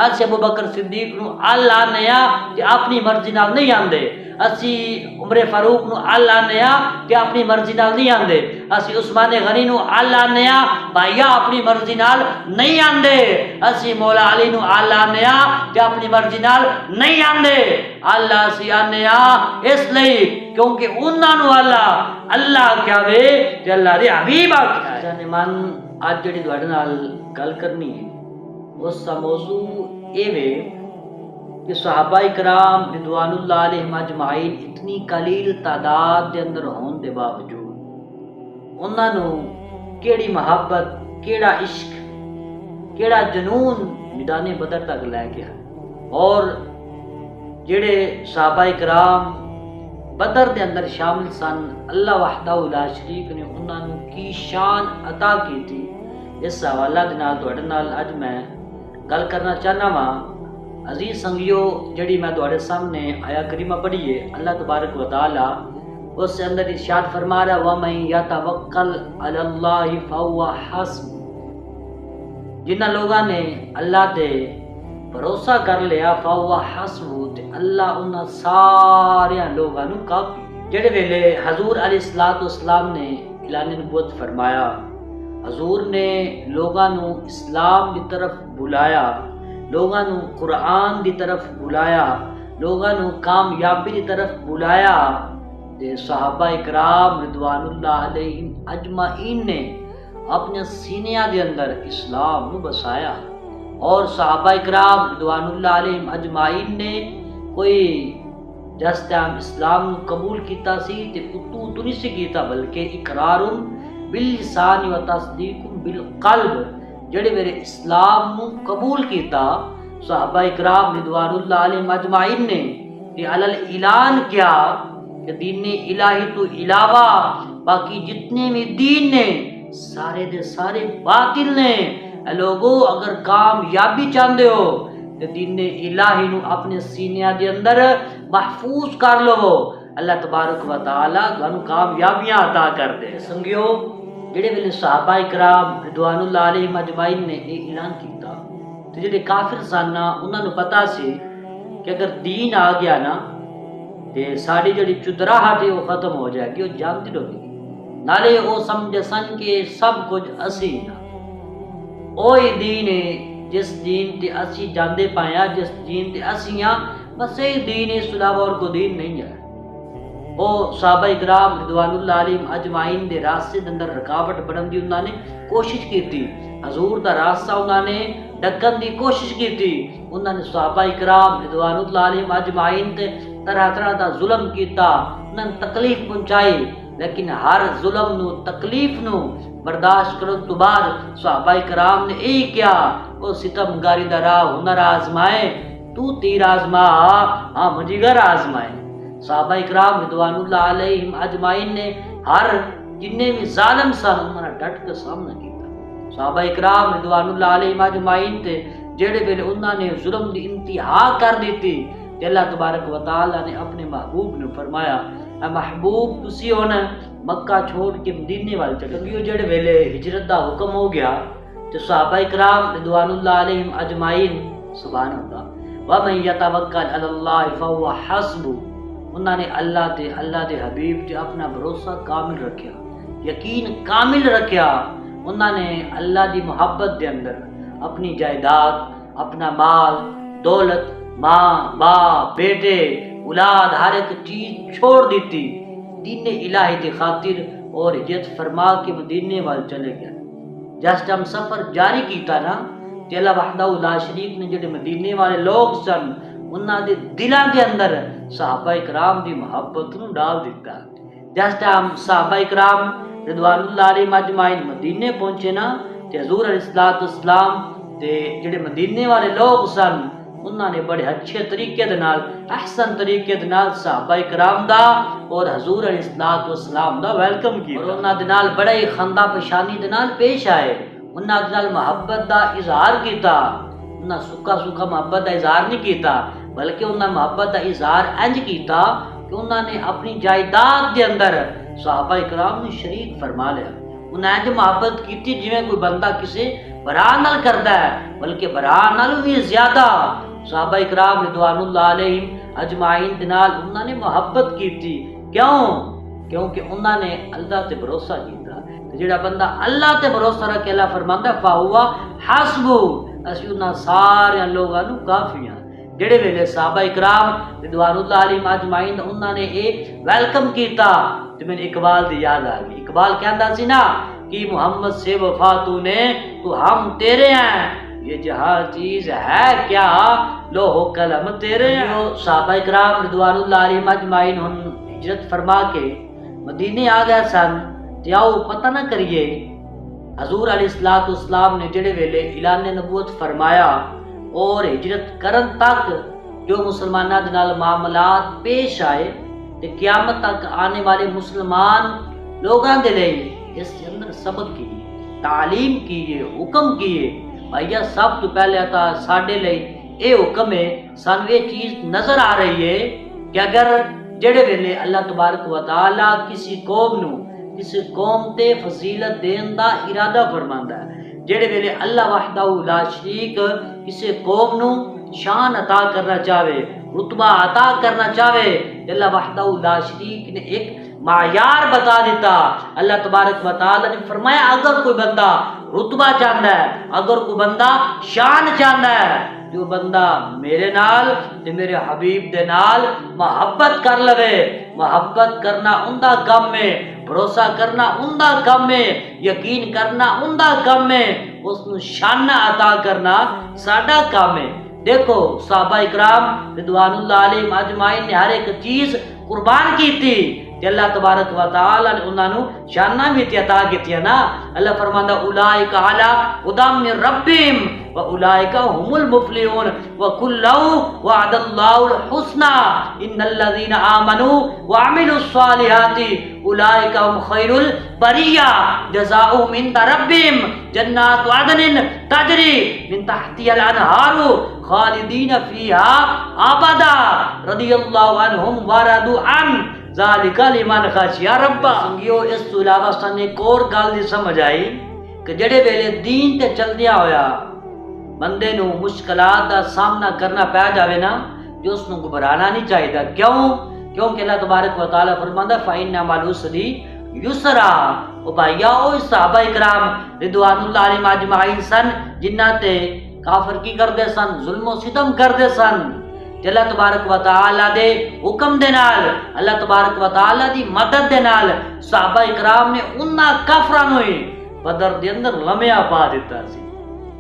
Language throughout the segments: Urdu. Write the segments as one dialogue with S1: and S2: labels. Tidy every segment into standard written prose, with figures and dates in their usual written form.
S1: اسی ابو بکر صدیق نو اللہ نیا کہ اپنی مرضی نال نہیں آندے، اسی عمر فاروق نو اللہ نیا کہ اپنی مرضی نال نہیں آندے، اسی عثمان غنی نو اللہ نیا بھائیا اپنی مرضی نال نہیں آندے، اسی مولا علی نو اللہ نیا کہ اپنی مرضی نال نہیں آندے۔ اللہ سی آنیا اس لئی کیونکہ انہاں نو اللہ کیا وے تے اللہ دے حبیب آکھیا۔ جانے من اج جڑی تواڈے نال گل کرنی ہے اس کا موضوع اے وے کہ صحابہ کرام رضوان اللہ علیہم اجمعین اتنی قلیل تعداد دے اندر ہون دے باوجود انہاں نو کیڑی محبت، کیڑا عشق، کیڑا جنون میدان بدر تک لے گیا، اور جڑے صحابہ کرام بدر دے اندر شامل سن اللہ وحدہ لا شریک نے انہاں نو کی شان عطا کی تھی، اس حوالہ دے نال تواڈے نال اج میں گل کرنا چاہنا وا۔ عزیز سنگیو، جڑی میں تواڈے سامنے آیا کریمہ پڑھی ہے، اللہ تبارک و تعالی اس سے اندر ارشاد فرما رہا وَمَن يَتَوَکَّلْ عَلَى اللَّهِ فَهُوَ حَسْبُهُ، جنہاں لوگاں نے اللہ تے بھروسہ کر لیا فَهُوَ حَسْبُهُ تے اللہ انہاں سارے لوگاں نو کافی۔ جڑے ویلے حضور علیہ السلام نے اعلان نبوت فرمایا، حضور نے لوگاں نو اسلام دی طرف بلایا، لوگاں نو قرآن دی طرف بلایا، لوگاں نو کامیابی دی طرف بلایا، تے صحابہ اکرام رضوان اللہ علیہم اجمعین نے اپنے سینیاں دے اندر اسلام نو بسایا، اور صحابہ اکرام رضوان اللہ علیہم اجمعین نے کوئی جس ٹائم اسلام نو قبول کیتا سی تے اتو تو نہیں سی کیتا بلکہ اقرار باللسان و تصدیق بالقلب، جڑے میرے اسلام نو قبول کیتا صحابہ اکرام رضوان اللہ علیہم اجمعین نے کہ علی الاعلان کیا کہ دین الہی تو علاوہ باقی جتنے بھی دین نے سارے دے سارے باطل نے، اے لوگو اگر کامیابی چاہندے ہو تے دین الہی نو اپنے سینیاں دے اندر محفوظ کر لو، اللہ تبارک و تعالی تانوں کامیابیاں عطا کر دے۔ سنگیو، جڑے ویلے صحابہ اکرام رضوان اللہ علیہم اجمعین نے یہ اعلان کیتا تے جڑے کافر سن انہاں نو پتا سی کہ اگر دین آ گیا نا تے ساری جڑی چدراہٹ ہے وہ ختم ہو جائے گی، وہ جانتی رہے گی، نالے وہ سمجھے سن کہ سب کچھ اسی نا، اوہی دین ہے جس دین تے اسی جاندے پایا، جس دین تے اسی ہاں، بس یہی دین ہے، اس علاوہ اور کوئی دین نہیں ہے۔ وہ صحابہ اکرام رضوان اللہ علیہم اجمعین دے راستے دے اندر رکاوٹ بنن دی انہاں نے کوشش کیتی، حضور دا راستہ انہاں نے ڈکن دی کوشش کیتی، انہاں نے صحابہ اکرام رضوان اللہ علیہم اجمعین تے طرح طرح دا ظلم کیتا، انہاں نے تکلیف پہنچائی، لیکن ہر ظلم نو تکلیف نو برداشت کرن تو بعد صحابہ کرام نے یہی کیا وہ ستمگاری دا راہ ہنر آزمائے تو تیر آزما ہاں مجیگر آزمائے۔ صحابہ اکرام رضوان اللہ علیہم اجمعین نے ہر جننے بھی ظالم سن انہوں نے ڈٹ کے سامنا کیتا۔ صحابہ اکرام رضوان اللہ علیہم اجمعین تے جڑے ویلے انہوں نے ظلم دی انتہا کر دیتی تے اللہ تبارک و تعالی نے اپنے محبوب نے فرمایا اے محبوب تسی ہن مکہ چھوڑ کے مدینے والے چلے گئے۔ جڑے ویلے ہجرت دا حکم ہو گیا تے صحابہ اکرام رضوان اللہ علیہم اجمعین سبحان اللہ وَمَن يَتَوَکَّلْ عَلَى اللَّهِ فَهُوَ حَسْبُهُ، انہوں نے اللہ دے حبیب تے اپنا بھروسہ کامل رکھیا، یقین کامل رکھیا، انہوں نے اللہ دی محبت دے اندر اپنی جائیداد، اپنا مال، دولت، ماں، باپ، بیٹے، اولاد، ہر ایک چیز چھوڑ دیتی دین الہی دی خاطر، اور ہجرت فرما کے مدینے وال چلے گئے۔ جس ٹائم سفر جاری کیتا نا تے اللہ وحدہ لا شریک نے جڑے مدینے والے لوگ سن انہاں دے دلاں دے اندر صحابہ اکرام دی محبت نو ڈال دیتا۔ جس ٹائم صحابہ اکرام رضوان اللہ علیہم اجمعین مدینے پہنچے نا تے حضور علیہ السلام تے جڑے مدینے والے لوگ سن انہاں نے بڑے اچھے طریقے دے نال احسن طریقے دے نال صحابہ اکرام دا اور حضور علیہ السلام دا ویلکم کیتا، اور انہاں دے نال بڑے خندہ پیشانی دے نال پیش آئے، انہاں دے نال محبت دا اظہار کیتا، انہاں سکا محبت دا اظہار نہیں کیتا بلکہ انہاں محبت دا اظہار انج کیتا کہ انہاں نے اپنی جائیداد دے اندر صحابہ اکرام نے شریک فرما لیا، انہاں انج محبت کیتی جویں کوئی بندہ کسے برا نال کردا ہے بلکہ برا نال بھی زیادہ صحابہ اکرام رضوان اللہ علیہم اجمعین دے نال انہاں نے محبت کیتی کیونکہ انہاں نے اللہ تے بھروسہ کیتا تے جڑا بندہ اللہ تے بھروسہ رکھے اللہ فرماندا ہے فہو حسبو اسی انہاں سارے لوگاں نو کافی ہیں جڑے ویلے صحابہ اکرام رضوان اللہ علیہم اجمعین انہاں نے اے ویلکم کیتا تے میں اقبال دی یاد آ گئی اقبال کہندا سی نا کہ محمد سے وفا تو نے تو ہم تیرے ہیں یہ جہاں چیز ہے کیا لوح و قلم تیرے ہیں صحابہ اکرام رضوان اللہ علیہم اجمعین ہجرت فرما کے مدینے آ گئے سن تے آؤ پتہ نہ کریے حضور علیہ الصلوۃ والسلام نے جڑے ویلے اعلان نبوت فرمایا اور ہجرت کرن تک جو مسلماناں دے نال معاملات پیش آئے تے قیامت تک آنے والے مسلمان لوگاں دے لئی اس کے اندر سبق کیے تعلیم کیے حکم کیے بھائیا سب تو پہلے آتا ساڈے لئی اے حکم ہے سانو یہ چیز نظر آ رہی ہے کہ اگر جڑے ویلے اللہ تبارک و تعالی کسی قوم تے فضیلت دین دا ارادہ فرماندا ہے جڑے ویلے اللہ وحدہ لا شریک کسی قوم نو شان عطا کرنا چاہے رتبہ عطا کرنا چاہے اللہ وحدہ لا شریک نے ایک معیار بتا دیتا اللہ تبارک و تعالی نے فرمایا اگر کوئی بندہ رتبہ چاہتا ہے اگر کوئی بندہ شان چاہتا ہے جو بندہ میرے نال تے میرے حبیب دے نال محبت کر لوے محبت کرنا اوندا کم ہے بھروسہ کرنا اوندا کم ہے یقین کرنا اوندا کم ہے اس نو شان عطا کرنا ساڈا کام ہے دیکھو صحابہ اکرام رضوان اللہ علیہم اجمعین نے ہر ایک چیز قربان کی تھی کہ اللہ تبارک و تعالی نے انہاں نو شاناں بھی عطا کیتیاں نا اللہ فرماندا اولئک علی ھدی من ربہم واولئک هم المفلحون وکلا وعد اللہ الحسنى ان الذين آمنوا وعملوا الصالحات اولئک هم خیر البریہ جزاؤہم عند ربہم جنات عدن تجری من تحتها الانہار خالدین فیہا ابدا رضی اللہ عنہم ورضوا عنہ ذالک لمن خشی ربہ سنگیو اس تو علاوہ سن ایک اور گل دی سمجھ آئی کہ جڑے ویلے دین تے چلدیا ہویا بندے نو مشکلات دا سامنا کرنا پہ جاوے نا جو اس نو گھبرانا نہیں چاہیے کیونکہ اللہ تبارک و تعالی فرماندا فإن مع العسر یسرا او بھائیا او صحابہ اکرام رضوان اللہ علیہم اجمعین سن جنہ تے کافر کی کردے سن ظلم و ستم کردے سن اللہ تبارک و تعالی دے حکم دے نال اللہ تبارک و تعالی دی مدد دے نال صحابہ اکرام نے انہاں کافراں نوں بدر دے اندر لمیا پا دیتا سی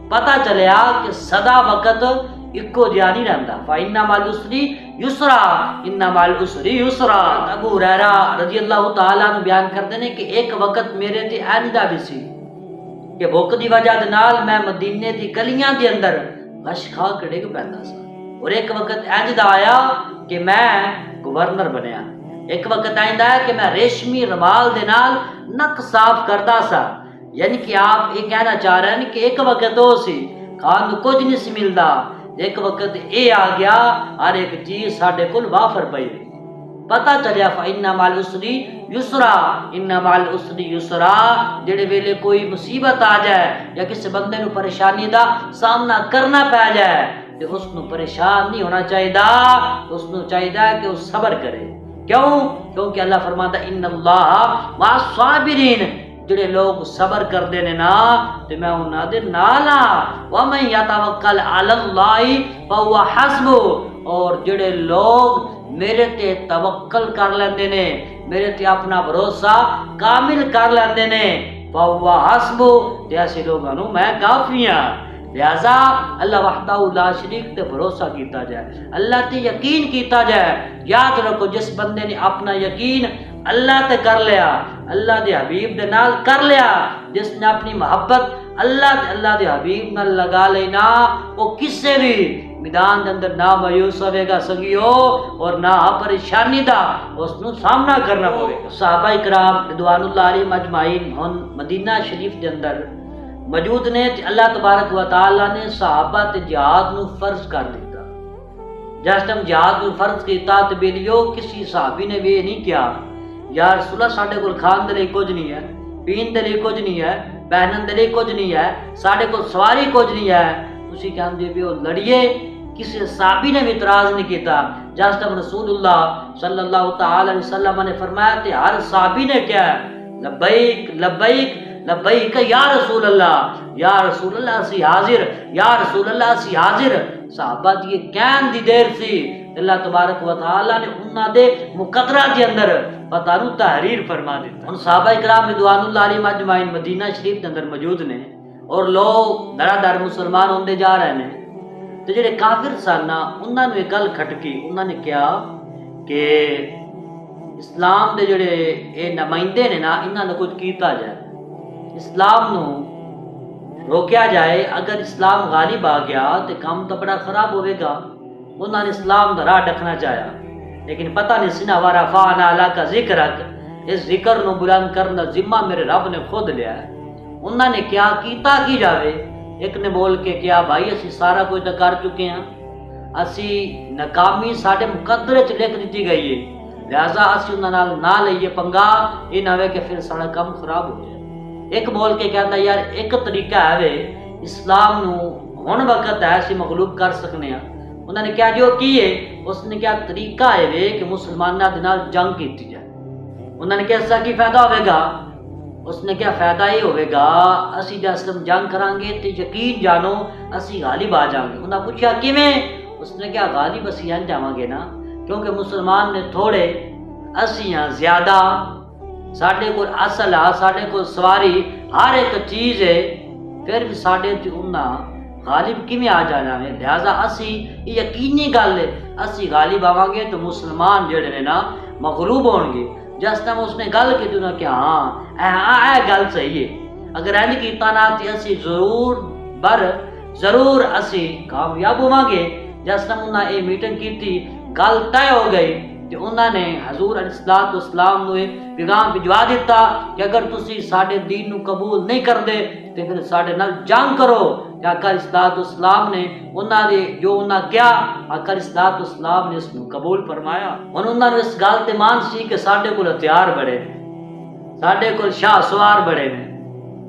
S1: پتہ چلیا کہ سدا وقت اکو جہا نہیں رہندا فإن مع العسر یسرا ان مع العسر یسرا ابو ہریرہ رضی اللہ تعالی عنہ بیان کرتے ہیں کہ ایک وقت میرے تے ایندا بھی سی کہ بھوک دی وجہ دے نال میں مدینے دی گلیاں دے اندر غش کھا کے ڈگ پیندا سی اور ایک وقت اینج دا آیا کہ میں گورنر بنیا ایک وقت ایندا ہے کہ میں ریشمی رومال دے نال نک صاف کردا سا یعنی کہ آپ یہ کہنا چاہ رہے ہیں کہ ایک وقت ہو سی کھان کو کچھ نہیں سی ملدا ایک وقت اے آ گیا ہر ایک چیز ساڈے کول وافر پئی پتہ چلیا فإن مع العسر یسرا ان مع العسر یسرا جڑے ویلے کوئی مصیبت آ جائے یا کسی بندے نو پریشانی دا سامنا کرنا پہ جائے تے اس نو پریشان نہیں ہونا چاہیے اس نو چاہیے کہ وہ صبر کرے کیونکہ اللہ فرماتا ان اللہ مع الصابرین جڑے لوگ صبر کردے نے نا تے میں انہاں دے نال ہاں ومن یتوکل علی اللہ فهو حسبہ اور جڑے لوگ میرے تے توکل کر لیندے نے میرے تے اپنا بھروسہ کامل کر لیندے نے فهو حسبہ تے ایسے لوگاں نوں میں کافی ہاں لہذا اللہ وحدہ لا شریک تے بھروسہ کیتا جائے اللہ تے یقین کیتا جائے یاد رکھو جس بندے نے اپنا یقین اللہ تے کر لیا اللہ دے حبیب دے نال کر لیا جس نے اپنی محبت اللہ دے حبیب نال لگا لینا وہ کسے بھی میدان دے اندر نہ مایوس ہوے گا سنگیو اور نہ پریشانی دا اس نو سامنا کرنا پوے گا صحابہ اکرام رضوان اللہ علیہم اجمعین ہن مدینہ شریف دے اندر موجود نے اللہ تبارک و تعالی نے صحابہ تے جہاد نو فرض کر دیتا جس ٹائم جہاد نو فرض کیتا تے بیلیو کسی صحابی نے بھی نہیں کیا یا رسول اللہ ساڈے کول کھان دے لئی کچھ نہیں ہے پین دے لئی کچھ نہیں ہے پہنن دے لئی کچھ نہیں ہے، ساڈے کول سواری کچھ نہیں ہے، تسی کہندے پیو لڑیے۔ کسی صحابی نے بھی اعتراض نہیں کیتا۔ جس ٹائم رسول اللہ صلی اللہ تعالی علیہ وسلم نے فرمایا تے ہر صحابی نے کیا ہے، لبیک لبیک لبیک یا رسول اللہ، یا رسول اللہ اسی حاضر، یا رسول اللہ اسی حاضر۔ صحابہ دی کہن دی دیر سی، اللہ تبارک و تعالی نے انہاں دے مقدرہ دے اندر پتہ نو تحریر فرما دیتا۔ ان صحابہ کرام رضوان اللہ علیہم اجمعین مدینہ شریف کے اندر موجود نے، اور لوگ دھڑا دھڑ مسلمان ہوندے جا رہے ہیں۔ تو جڑے کافر سن نا، انہاں نے ایک گل کھٹکی، انہاں نے کیا کہ اسلام دے جڑے اے نمائندے نے نا، انہاں نے کچھ کیتا جائے، اسلام نو روکیا جائے۔ اگر اسلام غالب آ گیا تو کام تو بڑا خراب ہوئے گا۔ انہوں نے اسلام دا راہ ڈکنا چاہیا، لیکن پتہ نہیں سنا ورفعنا لک ذکرک، اس ذکر نو بلند کرنا ذمہ میرے رب نے خود لیا ہے۔ انہوں نے کیا کیتا کی جاوے؟ ایک نے بول کے کیا بھائی اسی سارا کچھ تو کر چکے ہیں، اسی ناکامی ساڈے مقدرے چ لکھ دیتی گئی ہے، لہذا اسی انہاں نال نہ لئیے پنگا، یہ نہ ہوئے کہ پھر سارا کام خراب ہو جائے۔ ایک بول کے کہتا یار ایک طریقہ ہے وے اسلام نو ہن وقت ہے اسی مغلوب کر سکنے ہیں۔ انہوں نے کیا جو کیے، اس نے کیا طریقہ ہے وے کہ مسلمانوں دے نال جنگ کیتی جائے۔ انہوں نے کیا اس کا کی فائدہ ہوئے گا؟ اس نے کیا فائدہ ہی ہوئے گا، اسی جس ہم جنگ کریں گے تو یقین جانو اسی غالب آ جائیں گے۔ انہوں نے پوچھا کیویں؟ اس نے کیا غالب اسی آ جاواں گے نا، کیونکہ مسلمان نے تھوڑے، اسی ہاں زیادہ، ساڈے کول اصل آ، ساڈے کول سواری ہر ایک چیز ہے، پھر بھی ساڈے تے انہاں غالب کیویں آ جانا ہے؟ لہذا اسی یقینی گل ہے اسی غالب آواں گے تو مسلمان جڑے نے نا مغلوب ہون گے۔ جس ٹائم اس نے گل کی تو کہ ہاں اے گل صحیح ہے، اگر اینج کیتا نا تے اسی ضرور اسی کامیاب ہوواں گے۔ جس ٹائم انہاں اے میٹنگ کیتی، گل طے ہو گئی، تے انہاں نے حضور علیہ الصلوۃ والسلام نو پیغام بھجوا دیتا کہ اگر تسی ساڈے دین نو قبول نہیں کردے تے پھر ساڈے نال جنگ کرو۔ کہ آقا علیہ الصلوۃ والسلام نے انہاں دے جو انہاں کیا، آقا علیہ الصلوۃ والسلام نے اس نو قبول فرمایا۔ ہن انہاں نے اس گل تے مان سی کہ ساڈے کول ہتھیار بڑے نے، ساڈے کول شاہ سوار بڑے نے،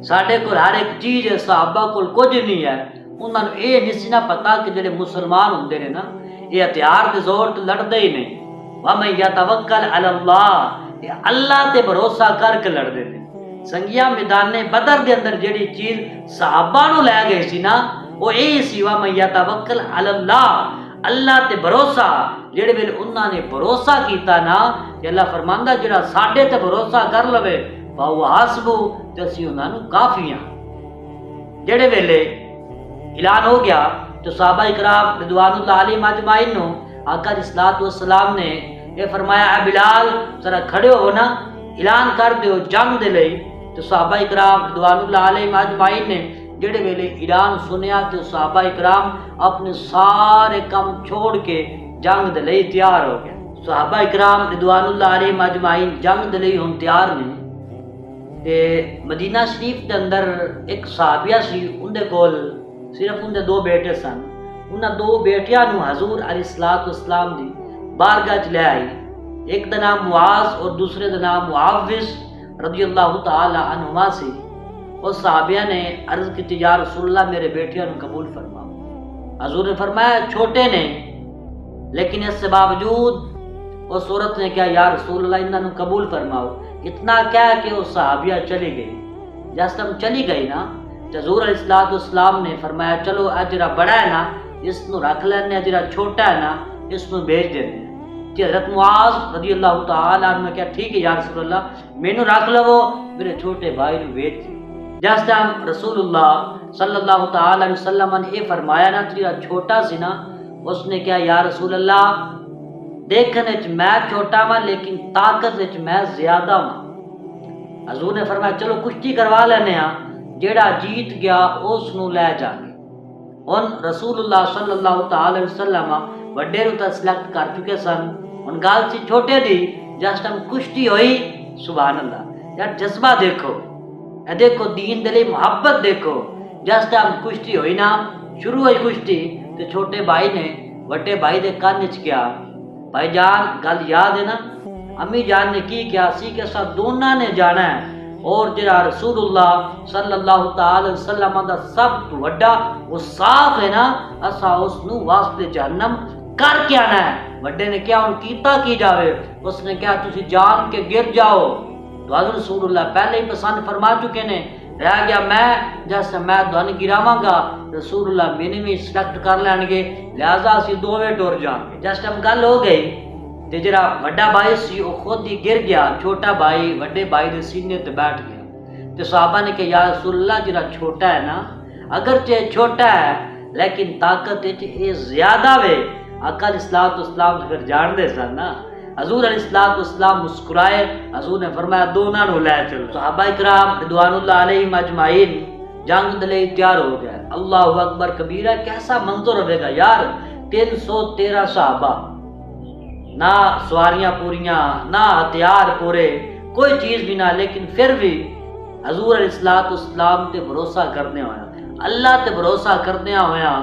S1: ساڈے کول ہر ایک چیز ہے، صحابہ کول کچھ نہیں ہے۔ انہاں نو اے نہیں سی نا پتہ کہ جڑے مسلمان ہوندے نے نا، یہ ہتھیار دے زور تے لڑدے ہی نہیں۔ وَمَن يَتَوَكَّلْ عَلَى اللَّهِ، یہ اللہ تے بھروسہ کر کے لڑ دے تھے۔ سنگیا میدان بدر دے اندر جڑی چیز صحابہ نو لے گئی سی نا، وہ یہی سی وَمَن يَتَوَكَّلْ عَلَى اللَّهِ، اللہ تے بھروسہ۔ جڑے ویلے انہاں نے بھروسہ کیتا نا کہ اللہ فرماندا جڑا ساڈے تے بھروسہ کر لوے فَهُوَ حَسْبُهُ، تے اسی انہاں نو کافی ہاں۔ جڑے ویلے اعلان ہو گیا تو صحابہ اکرام رضوان اللہ علیہم اجمعین نو آقا علیہ الصلوۃ والسلام نے یہ فرمایا اے بلال ذرا کھڑے ہو نا، اعلان کر دیو جنگ دے لئی۔ تو صحابہ اکرام رضوان اللہ علیہم اجمعین نے جڑے ویلے اعلان سنیا تو صحابہ اکرام اپنے سارے کام چھوڑ کے جنگ دے لئی تیار ہو گئے۔ صحابہ اکرام رضوان اللہ علیہم اجمعین جنگ دے لئی ہن تیار نے۔ تے مدینہ شریف دے اندر ایک صحابیہ سی، ان دے کول صرف ان دے دو بیٹے سن۔ انہاں دو بیٹیاں نو حضور علیہ الصلوۃ والسلام دی بارگاہ چ لے آئی، ایک دا نام معاذ اور دوسرے دا نام معاوض رضی اللہ تعالی عنہما سی۔ اس صحابیہ نے عرض کی یا رسول اللہ میرے بیٹیاں نو قبول فرماؤ۔ حضور نے فرمایا چھوٹے نے، لیکن اس سے باوجود اس عورت نے کیا یا رسول اللہ انہاں نو قبول فرماؤ۔ اتنا کیا کہ وہ صحابیہ چلی گئی۔ جس ہم چلی گئی نا تو حضور علیہ الصلوۃ والسلام نے فرمایا چلو اجرا بڑا ہے نا اس نو رکھ لینے، اجرا چھوٹا ہے نا اس نو بھیج دینے۔ کہ حضرت معاذ رضی اللہ تعالیٰ عنہ نے کہا ٹھیک ہے یا رسول اللہ مینو رکھ لو، میرے چھوٹے بھائی نو بھیج دے۔ جس ٹائم رسول اللہ صلی اللہ تعالیٰ علیہ وسلم نے یہ فرمایا نا تیرا چھوٹا سی نا، اس نے کہا یا رسول اللہ دیکھنے چ میں چھوٹا ہاں لیکن طاقت وچ میں زیادہ ہاں۔ حضور نے فرمایا چلو کشتی کروا لینے ہاں، جیڑا جیت گیا اس نو لے جانے۔ ان رسول اللہ صلی اللہ تعالی وسلم وڈے رو تا سلیکٹ کر چکے سن۔ ان گال سی چھوٹے دی جس ٹائم کشتی ہوئی، سبحان اللہ یار جذبہ دیکھو، اے دیکھو دین دے لئی محبت دیکھو۔ جس ٹائم کشتی ہوئی نا، شروع ہوئی کشتی تے چھوٹے بھائی نے وڈے بھائی دے کان وچ کیا بھائی جان گل یاد ہے نا، امی جان نے کی کیا سی کہ سب دونوں نے جانا ہے اور جڑا رسول اللہ صلی اللہ تعالی وسلم دا سب تو وڈا وہ صاف ہے نا، اسا اس نو واسطے جہنم کر کے آنا ہے۔ وڈے نے کیا ان کیتا کی جاوے، اس نے کیا تسی جان کے گر جاؤ، تو حضرت رسول اللہ پہلے ہی پسند فرما چکے نے، رہ گیا میں جیسے میں دھن گراواں گا رسول اللہ میں بھی سلیکٹ کر لین گے، لہذا اسی دوویں ٹر جاں گے۔ جس ٹائم گل ہو گئی تے جڑا وڈا بھائی سی وہ خود ہی گر گیا، چھوٹا بھائی وڈے بھائی دے سینے تے بیٹھ گیا، تے صحابہ نے کہ یا رسول اللہ جڑا چھوٹا ہے نا، اگرچہ چھوٹا ہے لیکن طاقت وچ اے زیادہ وے۔ آقا علیہ الصلوۃ والسلام پھر جان دے سن نا، حضور علیہ الصلوۃ والسلام مسکرائے، حضور نے فرمایا دونوں نو لے چلو۔ صحابہ کرام رضوان اللہ علیہم اجمعین جنگ دے لئی تیار ہو گئے۔ اللہ اکبر کبیرہ، کیسا منظر ہوے گا یار، 313 صحابہ، نہ سواریاں پوریاں نہ ہتھیار پورے، کوئی چیز بھی نہ، لیکن پھر بھی حضور علیہ الصلوۃ والسلام تے بھروسہ کرنے ہویا، اللہ تے بھروسہ کرنے ہویا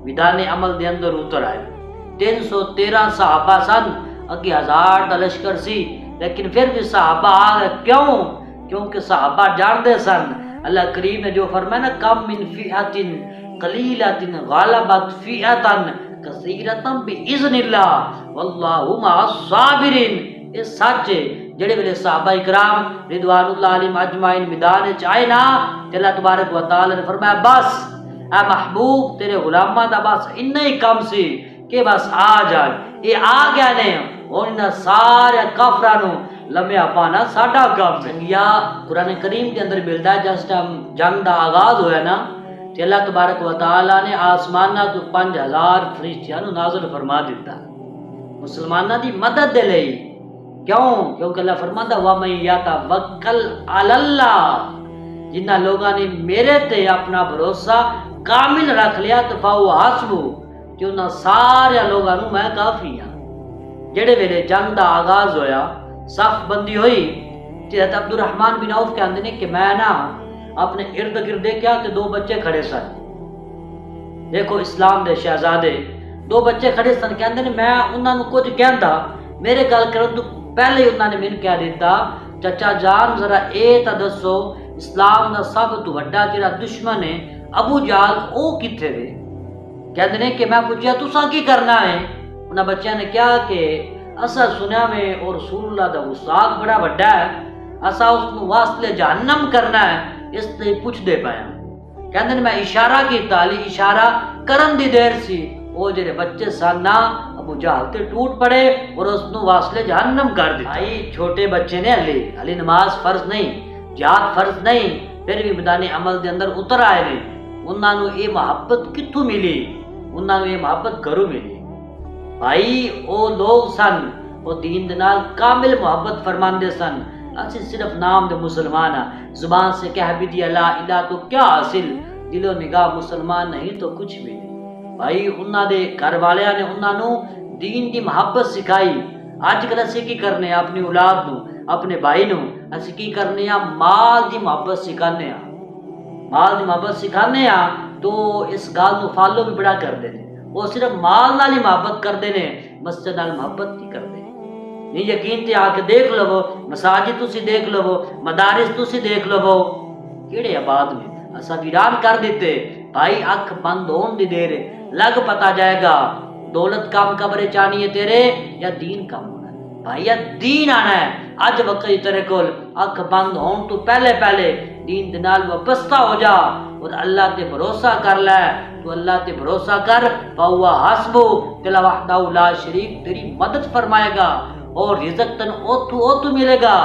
S1: میدان عمل دے اندر اتر آئے۔ 313 صحابہ سن، اگے 1000 دا لشکر سی، لیکن پھر بھی صحابہ آ گئے۔ کیوں؟ کیونکہ صحابہ جانتے سن اللہ کریم نے جو فرمایا نا، کم من فئۃ قلیلۃ غلبت فئۃ کثیرۃ باذن اللہ واللہ مع الصابرین۔ یہ سچ ہے، جڑے ویلے صحابہ کرام رضوان اللہ علیہم اجمعین میدان وچ آئے نا، تے اللہ تبارک و تعالی نے فرمایا بس اے محبوب تیرے غلاماں دا بس اتنا ہی کم سی کہ بس آ جان، یہ آ گیا نے ہن سارے کافراں نو لمیا پانا ساڈا کام ہے۔ یا قرآن کریم کے اندر ملتا ہے جس ٹائم جنگ دا آغاز ہویا نا، تے اللہ تبارک و تعالی نے آسماناں تو 5000 فرشتیاں نو نازل فرما دیتا مسلماناں دی مدد دے لئی۔ کیوں؟ کیونکہ اللہ فرماندا وَمَن يَتَوَکَّلْ عَلَى اللَّهِ، جنہ لوگاں نے میرے تے اپنا بھروسہ کامل رکھ لیا تو فَهُوَ حَسْبُهُ، کہ انہاں سارے لوگاں نو میں کافی ہاں۔ جڑے ویلے جنگ دا آغاز ہویا، صف بندی ہوئی، حضرت عبد الرحمن بن عوف کہندے نے کہ میں نا اپنے ارد گرد دیکھیا تے 2 بچے کھڑے سن، دیکھو اسلام دے شہزادے 2 بچے کھڑے سن، کہندے نے میں انہاں نو کچھ کہندا، میرے گل کرن تو پہلے ہی انہاں نے مینوں کہہ دیتا چچا جان ذرا اے تا دسو اسلام دا سب تو وڈا جڑا دشمن ہے ابو جہل او کتھے وے؟ کہندے نے کہ میں پوچھیا تساں کی کرنا ہے؟ انہاں بچیاں نے کہا کہ اسا سنیا میں اور رسول اللہ دا وساق بڑا وڈا ہے، اسا اس نو واسطے جہنم کرنا ہے، اس لیے پوچھ دے پایا۔ کہندے نے میں اشارہ کیتا، علی اشارہ کرن دی دیر سی، او جڑے بچے سن نا ابو جہل تے ٹوٹ پڑے اور اس نو واسطے جہنم کر دتا۔ بھائی چھوٹے بچے نے علی نماز فرض نہیں، جہاد فرض نہیں، پھر بھی میدان عمل دے اندر اتر آئے نے۔ انہاں نو یہ محبت کتھوں ملی؟ انہاں نو یہ محبت گھروں ملی۔ بھائی او لوگ سن، وہ دین دے نال کامل محبت فرماندے سن، اسی صرف نام دے مسلمان ہاں، زبان سے کہہ بھی دیا لا الہ تو کیا حاصل، دل و نگاہ مسلمان نہیں تو کچھ بھی نہیں۔ بھائی انہاں دے گھر والیاں نے انہاں نو دین دی محبت سکھائی۔ اج کل اسی کی کرنے اپنی اولاد نو، اپنے بھائی نو اسی کی کرنے مال دی محبت سکھانے ہاں، مال دی محبت سکھانے ہاں، تو اس گل نو فالو بھی بڑا کردے نے، وہ صرف مال نال ہی محبت کردے نے، مسجد نال محبت نہیں کردے۔ نہیں یقین تے آ کے دیکھ لو، مساجد تسی دیکھ لو، مدارس تسی دیکھ لو، کیڑے آباد میں اسا ویران کر دیتے۔ بھائی اکھ بند ہون دی دیر لگ پتا جائے گا دولت کام قبر چانی ہے تیرے یا دین کام ہونا ہے۔ بھائی یا دین آنا ہے، اج وقت تیرے کول اکھ بند ہون تو پہلے دین دے نال وابستہ ہو جا اور اللہ تے بھروسہ کر لے، تو اللہ تے بھروسہ کر فَهُوَ حَسْبُهُ، تیلا وحدہ لا شریک تیری مدد فرمائے گا اور رزق تن اوتو ملے گا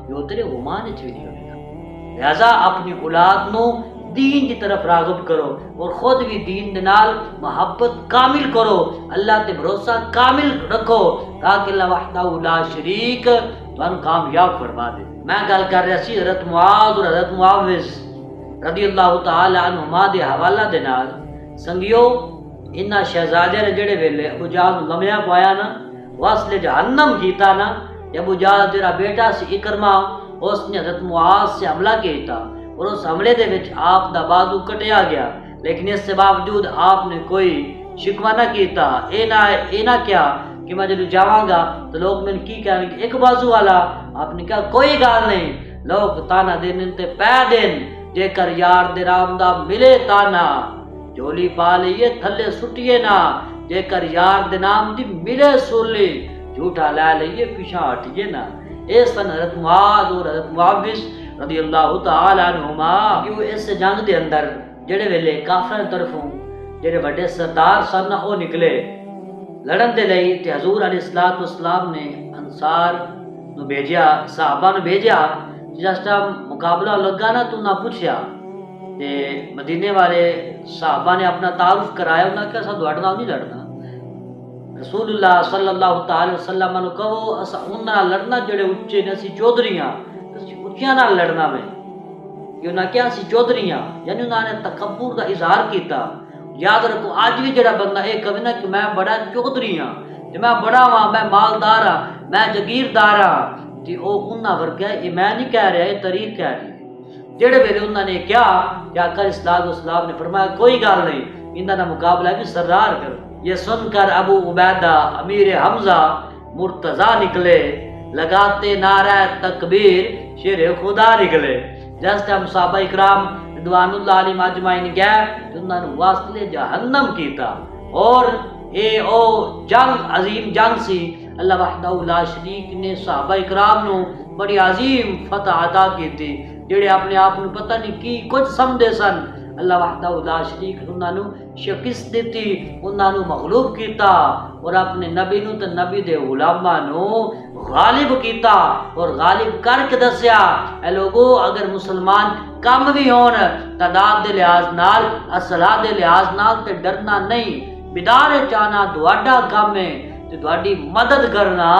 S1: جو تیرے گمان وچ بھی نہیں ہوگا۔ لہذا اپنی اولاد نو دین کی طرف راغب کرو اور خود بھی دین دے نال محبت کامل کرو، اللہ تے بھروسہ کامل رکھو تاکہ اللہ وحدہ لا شریک تانوں کامیاب فرما دے۔ میں گل کر رہا سی حضرت معاذ اور حضرت معاوض رضی اللہ تعالی عنہما دے حوالہ دے نال۔ سنگیو انہاں شہزادے نے جڑے ویلے ابو جہل نوں لمیا پایا نا، واسطے جہنم کیتا نا، ابو جہل تیرا بیٹا سی اکرما، اس نے حضرت معاذ سے حملہ کیتا اور اس حملے دے وچ آپ دا بازو کٹیا گیا، لیکن اس سے باوجود آپ نے کوئی شکوہ نہ کیتا، اے نہ کیا کہ میں جب جاواں گا تو لوگ میں کی کہیں گے ایک بازو والا، آپ نے کہا کوئی گال نہیں، لوگ تانا دین تے پہ دین جے کر یار دے رام دا ملے تانا جولی پا لئیے تھلے سٹیے نا جے کر یار دے نام دی ملے سولی جھوٹا لے لئیے پیچھا ہٹیے نا اے سن حضرت معاذ اور حضرت معاوض رضی اللہ تعالی عنہما کیوں اس جنگ دے اندر جڑے ویلے کافر طرفوں جڑے بڑے سردار سن او نکلے لڑن دے لئی تے حضور علیہ السلام نے انصار نو بھیجیا صحابہ نو بھیجیا جس ٹائم مقابلہ لگا نا تو نہ پوچھیا تے مدینے والے صحابہ نے اپنا تعارف کرایا انہاں کہ اساں دوڑ نال نہیں لڑنا رسول اللہ صلی اللہ تعالی وسلم نے کہو اسا انہاں لڑنا جڑے اچے نے اسی چودھریاں اسی اچیاں نال لڑنا میں کہ انہاں کیا اسی چودھریاں یعنی انہاں نے تکبر دا اظہار کیتا یاد رکھو آج بھی جڑا بندہ یہ کہے نا کہ میں بڑا چودھری ہاں تے میں بڑا ہاں میں مالدار ہاں میں جگیردار ہاں تے او انہاں ورگا یہ میں نہیں کہہ رہا یہ تاریخ کہہ رہی ہے جڑے ویلے انہاں نے کیا آقا اسلام نے فرمایا کوئی گل نہیں انہاں دا مقابلہ بھی سردار کرو یہ سن کر ابو عبیدہ امیر حمزہ مرتضی نکلے لگاتے نعرہ تکبیر شیر خدا نکلے جس ٹائم صحابہ اکرام رضوان اللہ علیہم اجمعین گئے تو انہوں نے واسطے جہنم کیتا اور اے او جنگ عظیم جنگ سی اللہ وحدہ لا شریک نے صحابہ اکرام نو بڑی عظیم فتح عطا کیتی جڑے اپنے آپ نو پتہ نہیں کی کچھ سمجھے سن اللہ وحدہ لا شریک انہوں نے شکست دیتی انہوں نے مغلوب کیتا اور اپنے نبی نو تے نبی دے غلاماں نو غالب کیتا اور غالب کر کے دسیا اے لوگو اگر مسلمان کم بھی ہون تعداد دے لحاظ نال اسلحہ دے لحاظ نال تے ڈرنا نہیں بیدار چاہنا تہاڈا کام ہے تے تہاڈی مدد کرنا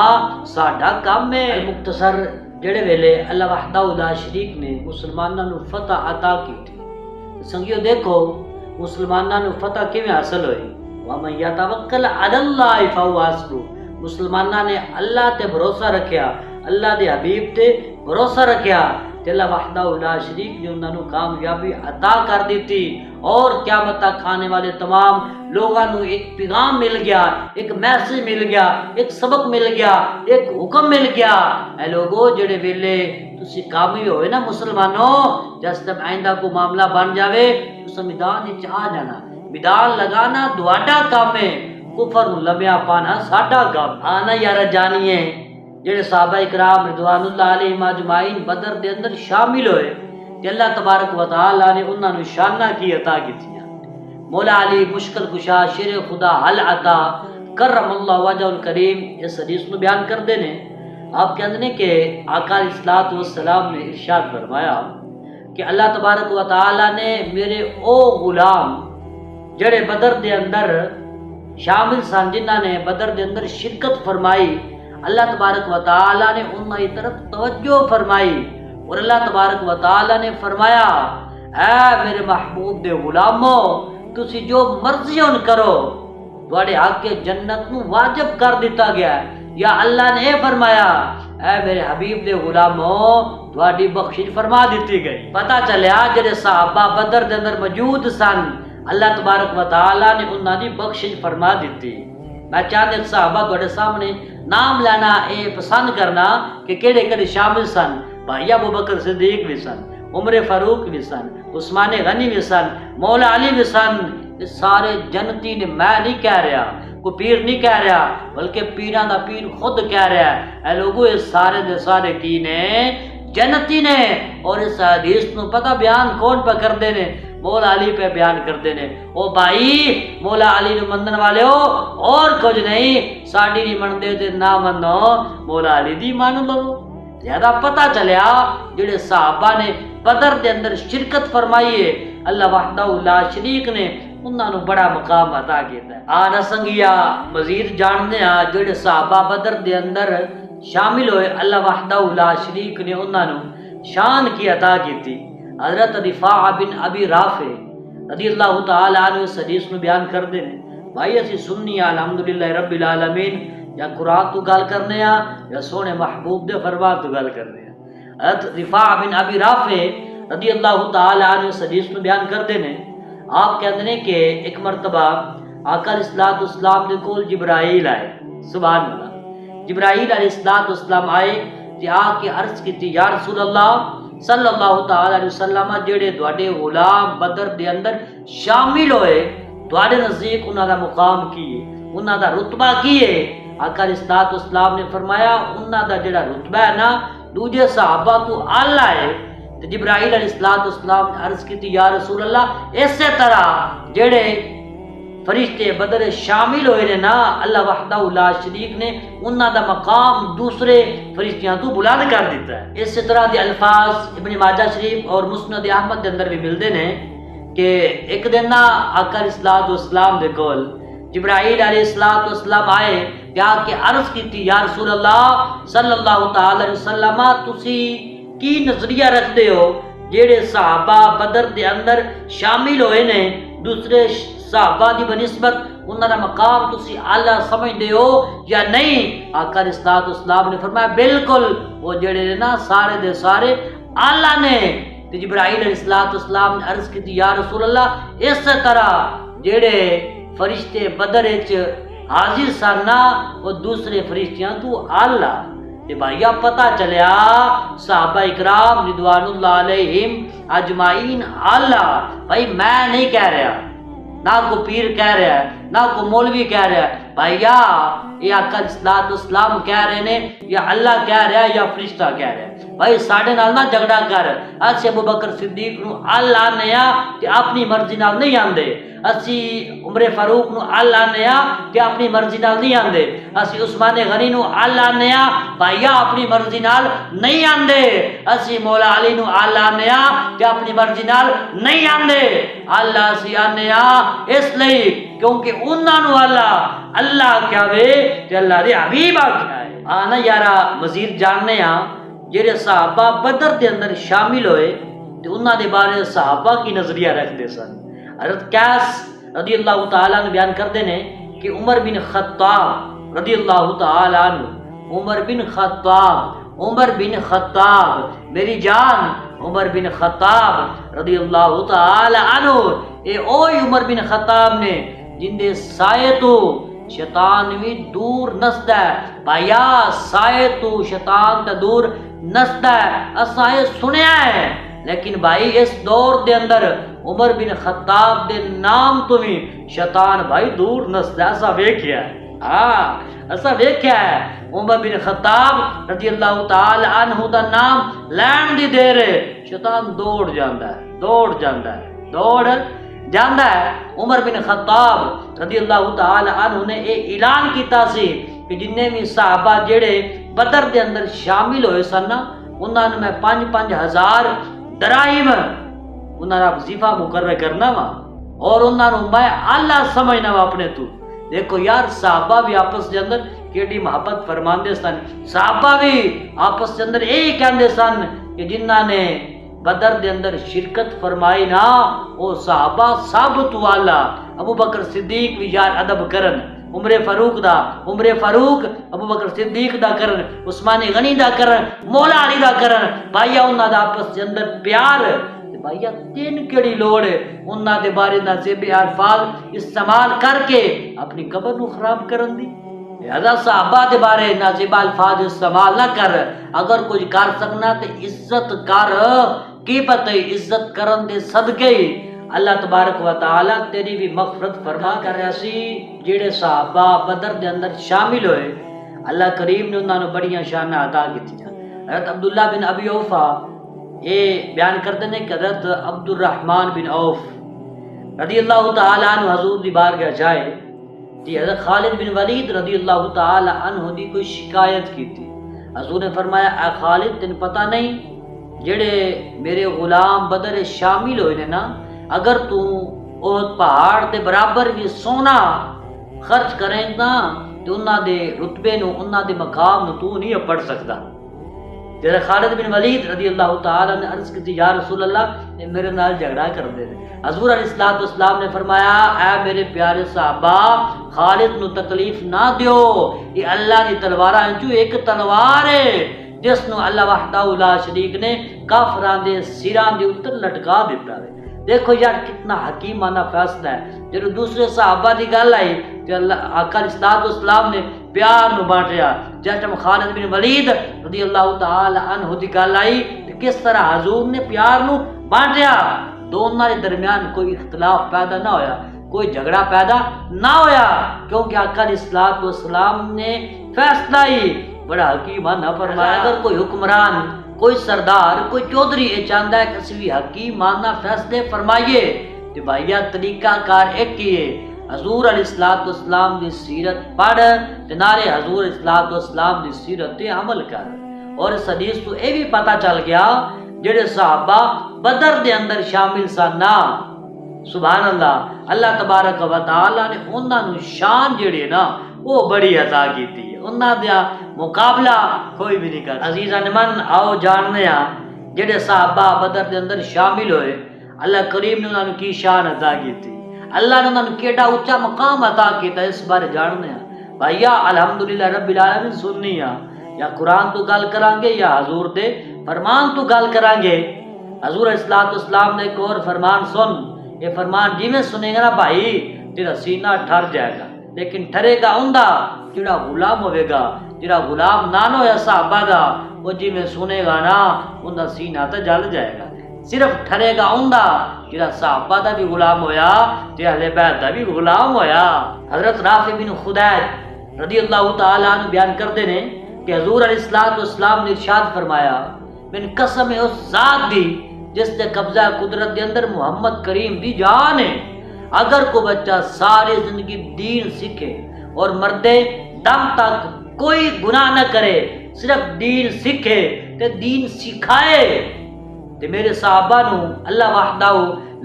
S1: ساڈا کام ہے مختصر جڑے ویلے اللہ وحدہ لا شریک نے مسلماناں نو فتح عطا کیتی سنگیو دیکھو مسلماناں نو فتح کیویں حاصل ہوئی وَمَن يَتَوَكَّلْ عَلَى اللَّهِ فَهُوَ حَسْبُهُ مسلماناں نے اللہ تے بھروسہ رکھیا اللہ دے حبیب تے بھروسہ رکھیا تے اللہ وحدہ لا شریک نے انہاں نو کامیابی عطا کر دیتی اور قیامت تک آنے والے تمام لوگاں نو ایک پیغام مل گیا ایک میسج مل گیا ایک سبق مل گیا ایک حکم مل گیا اے لوگو جڑے ویلے تسی کامیاب ہوئے نا مسلمانوں جس تک آئندہ کو معاملہ بن جاوے تو میدان وچ آ جانا میدان لگانا تہاڈا کام ہے کفر نو لمیا پانا ساڈا کام آنا یار جانیے جڑے صحابہ اکرام رضوان اللہ علیہم اجمعین بدر دے اندر شامل ہوئے تے اللہ تبارک و تعالی نے انہاں نو شاناں کی عطا کیتیاں مولا علی مشکل کشا شیر خدا حل عطا کرم اللہ وجہ الکریم اس حدیث نو بیان کردے نے آپ کہندے نے کہ آقا علیہ الصلوۃ والسلام نے ارشاد فرمایا کہ اللہ تبارک و تعالی نے میرے او غلام جڑے بدر دے اندر شامل سن جنہاں نے بدر دے اندر شرکت فرمائی اللہ تبارک و تعالی نے انہاں کی طرف توجہ فرمائی اور اللہ تبارک و تعالی نے فرمایا اے میرے محبوب دے غلاموں تسی جو مرضی ان کرو تواڈے حق کے جنت نو واجب کر دیتا گیا ہے یا اللہ نے فرمایا اے میرے حبیب دے غلاموں تواڈی بخشش فرما دیتی گئی پتہ چلیا جڑے صحابہ بدر دے اندر موجود سن اللہ تبارک و تعالی نے انہاں دی بخشش فرما دیتی میں چاہتے صحابہ تواڈے سامنے نام لینا اے پسند کرنا کہ کیڑے کیڑے شامل سن بھائی ابو بکر صدیق بھی سن عمر فاروق بھی سن عثمان غنی بھی سن مولا علی بھی سن یہ سارے جنتی نے میں نہیں کہہ رہا کوئی پیر نہیں کہہ رہا بلکہ پیراں دا پیر خود کہہ رہا ہے اے لوگو یہ سارے دے سارے کی نے جنتی نے اور اس حدیث نو پتہ بیان کون پہ کر دے نے مولا علی پہ بیان کرتے ہیں او بھائی مولا علی نو مندن والے ہو اور کچھ نہیں ساڈی نہیں مندے تے نہ منو مولا علی دی مان لو زیادہ پتہ چلیا جڑے صحابہ نے بدر دے اندر شرکت فرمائی ہے اللہ وحدہ لا شریک نے انہاں نو بڑا مقام عطا کیتا ہے آنا سنگیا مزید جاننے ہاں جڑے صحابہ بدر دے اندر شامل ہوئے اللہ وحدہ لا شریک نے انہاں نو شان کی عطا کیتی حضرت رفاع بن ابی رافع رضی اللہ تعالی عنہ اس حدیث میں بیان کر دے بھائی اسی سنی الحمدللہ رب العالمین یا قرآن تو گل کرنے ہاں یا سونے محبوب دے فرمان تو گل کرنے ہاں حضرت رفاع بن ابی رافع رضی اللہ تعالی عنہ اس حدیث میں بیان کر دے آپ کہتے ہیں کہ ایک مرتبہ آقا علیہ السلام دے کول جبرائیل آئے سبحان اللہ جبرائیل علیہ السلام آئے تے آ کے عرض کیتی یا رسول اللہ صلی اللہ تعالی علیہ وسلم جڑے تواڈے غلام بدر دے اندر شامل ہوئے تواڈے نزدیک انہاں دا مقام کی ہے، انہاں دا رتبہ کی ہے؟ آقا علیہ الصلوۃ والسلام نے فرمایا انہاں دا جڑا رتبہ ہے نا دوجے صحابہ تو اعلیٰ ہے۔ تے جبرائیل علیہ الصلوۃ والسلام نے عرض کیتی یا رسول اللہ اسی طرح جڑے فرشتے بدر شامل ہوئے نے نا اللہ وحدہ لا شریک نے انہاں دا مقام دوسرے فرشتیاں تو بلند کر دیتا ہے۔ اسی طرح دے الفاظ ابن ماجہ شریف اور مسند احمد دے اندر بھی ملتے ہیں کہ ایک دن نا آقا علیہ الصلوۃ والسلام دے کول جبرائیل علیہ الصلوۃ والسلام آئے کہ آ کے عرض کیتی یا رسول اللہ صلی اللہ تعالی علیہ وسلم تسی کی نظریہ رکھتے ہو جیڑے صحابہ بدر دے اندر شامل ہوئے نے دوسرے صحابہ دی بنسبت انہاں دا مقام تسی اعلیٰ سمجھدے ہو یا نہیں؟ آقا علیہ الصلوۃ والسلام نے فرمایا بالکل وہ جڑے نے نا سارے دے سارے اعلیٰ نے۔ تے جبرائیل علیہ الصلوۃ والسلام نے عرض کی یا رسول اللہ اس طرح جڑے فرشتے بدر وچ حاضر سن نا وہ دوسرے فرشتیاں تو اعلیٰ۔ تے بھائیا پتہ چلیا صحابہ اکرام رضوان اللہ علیہم اجمعین اعلیٰ۔ بھائی میں نہیں کہہ رہا، نہ کو پیر کہہ رہا ہے، نہ کو مولوی کہہ رہا ہے، بھائیا یہ آقا علیہ الصلوۃ والسلام کہہ رہے نے یا اللہ کہہ رہا ہے یا فرشتہ کہہ رہا ہے۔ بھائی ساڈے نال نہ جھگڑا کر، اسی ابو بکر صدیق نو اللہ نے تے اپنی مرضی نال نہیں آندے، اسی عمر فاروق نو اللہ نے تے اپنی مرضی نال نہیں آندے، اسی عثمان غنی نو اللہ نے بھائیا اپنی مرضی نال نہیں آندے، اسی مولا علی نو اللہ نے تے اپنی مرضی نال نہیں آندے۔ اللہ اسی آنے اس لئی کیونکہ انہاں نو اللہ کیا وے تے اللہ دے حبیب آکھیا ہے۔ آنا یارا مزید جاننے جڑے صحابہ بدر دے اندر شامل ہوئے تے انہاں دے بارے صحابہ کی نظریہ رکھتے سن۔ حضرت قیس رضی اللہ تعالیٰ عنہ بیان کرتے ہیں کہ عمر بن خطاب رضی اللہ تعالیٰ عنہ عمر بن خطاب میری جان عمر بن خطاب رضی اللہ تعالیٰ عنہ اے اوہی عمر بن خطاب نے جن دے سائے تو شیطان بھی دور نسدا ہے۔ بھائیا سائے تو شیطان تے دور نسدا ہے، اساں یہ سنیا ہے، لیکن بھائی اس دور دے اندر عمر بن خطاب دے نام تو بھی شیطان بھائی دور نسدا ہے، اساں ویکھیا ہے۔ ایسا ویکھیا ہے عمر بن خطاب رضی اللہ تعالی عنہ دا نام لین دی دیر شیطان دوڑ جاندا ہے۔ عمر بن خطاب رضی اللہ تعالی عنہ نے یہ اعلان کیتا سی کہ جننے بھی صحابہ جڑے بدر دے اندر شامل ہوئے سن نا انہاں نے میں 5,000 دراہم انہاں دا وظیفہ مقرر کرنا وا اور انہاں نوں میں اللہ سمجھنا وا اپنے تو۔ دیکھو یار صحابہ بھی آپس کے اندر کیڑی محبت فرماندے سن، صحابہ بھی آپس کے اندر یہی کہندے سن کہ جنہاں نے بدر دے اندر شرکت فرمائی نا وہ صحابہ سب تو اعلیٰ۔ ابو بکر صدیق بھی یار ادب کرن، عمر فاروق ابو بکر صدیق دا کرن، عثمان غنی دا کرن، مولا علی دا کرن، بھائیا انہاں دا آپس کے اندر پیار بھائیا تین کیڑی لوڑ ہے انہاں دے بارے نازیب الفاظ استعمال کر کے اپنی قبر نو خراب کرن دی۔ لہذا صحابہ دے بارے نازیب الفاظ استعمال نہ کر، اگر کچھ کر سکنا تے عزت کر، کی پتہ عزت کرن دے صدقے اللہ تبارک و تعالی تیری بھی مغفرت فرما کر رہا سی۔ جڑے صحابہ بدر دے اندر شامل ہوئے اللہ کریم نے انہاں نو بڑیاں شاناں عطا کیتیاں۔ حضرت عبداللہ بن ابی اوفا یہ بیان کرتے ہیں کہ حضرت عبد الرحمن بن عوف رضی اللہ تعالی عنہ حضور دی بارگاہ جائے کہ حضرت خالد بن ولید رضی اللہ تعالی عنہ دی کوئی شکایت کی تھی۔ حضور نے فرمایا اے خالد تن پتہ نہیں جڑے میرے غلام بدر شامل ہوئے نے نا اگر تو احد پہاڑ دے برابر بھی سونا خرچ کریں نا تو انہاں دے رتبے نو انہاں دے مقام نو تو نہیں پڑھ سکتا۔ جب خالد بن ولید رضی اللہ تعالیٰ نے عرض کی یا رسول اللہ میرے نال جھگڑا کر دے۔ حضور علیہ الصلوۃ والسلام نے فرمایا اے میرے پیارے صحابہ خالد نو تکلیف نہ دیو، یہ اللہ کی تلواراں چوں ایک تلوار ہے جس نو اللہ وحدہ لا شریک نے کافراں دے سراں دے اوپر لٹکا دیتا ہے۔ دیکھو یار کتنا حکیمانہ فیصلہ ہے۔ جب دوسرے صحابہ دی گل آئی تو اللہ آقا علیہ الصلوۃ والسلام نے پیار نو بانٹیا۔ جس ٹائم خالد بن ولید رضی اللہ تعالی عنہ دی گل آئی کہ کس طرح حضور نے پیار نو بانٹیا، دونوں کے درمیان کوئی اختلاف پیدا نہ ہویا، کوئی جھگڑا پیدا نہ ہویا، کیونکہ آقا علیہ الصلوۃ والسلام نے فیصلہ ہی بڑا حکیمانہ فرمایا۔ اگر کوئی حکمران، کوئی سردار، کوئی چودھری یہ چاہتا ہے کہ اسی بھی حکیمانہ فیصلے فرمائیے تو بھائیا طریقہ کار ایک ہی ہے، حضور علیہ الصلوۃ والسلام دی سیرت پڑھ تے نالے حضور علیہ الصلوۃ والسلام دی سیرت تے عمل کر۔ اور اس حدیث تو یہ بھی پتہ چل گیا جڑے صحابہ بدر دے اندر شامل سن، سبحان اللہ، اللہ تبارک و تعالی نے انہاں نو شان جڑی نا وہ بڑی عطا کیتی ہے، انہاں دا مقابلہ کوئی بھی نہیں کر۔ عزیزان من، آؤ جاننے ہاں جڑے صحابہ بدر دے اندر شامل ہوئے اللہ کریم نے انہاں نو کی شان عطا کیتی، اللہ نے انہاں نو کیڑا اونچا مقام عطا کیتا، اس بارے جاننے ہاں۔ بھائیا الحمدللہ رب العالمین سننی ہاں، یا قرآن تو گل کران گے یا حضور دے فرمان تو گل کران گے۔ حضور علیہ الصلوۃ والسلام نے ایک اور فرمان سن، یہ فرمان جی میں سنے گا نا بھائی تیرا سینہ ٹھر جائے گا، لیکن ٹھرے گا اوندا جڑا غلام ہوئے گا، جڑا غلام نہ ہویا صحابہ دا، وہ جی میں سنے گا نا اوندا سینہ تے جل جائے گا۔ صرف ٹھرے گا اوندا جڑا صحابہ دا بھی غلام ہویا تے اہل بیت دا بھی غلام ہویا۔ حضرت رافع بن خدیج رضی اللہ تعالی عنہ بیان کرتے ہیں کہ حضور علیہ الصلوۃ والسلام نے ارشاد فرمایا، من قسم اس ذات دی جس نے قبضہ قدرت دے اندر محمد کریم دی جان ہے، اگر کوئی بچہ ساری زندگی دین سیکھے اور مردے دم تک کوئی گناہ نہ کرے، صرف دین سیکھے تے دین سکھائے، تے میرے صحابہ نو اللہ وحدہ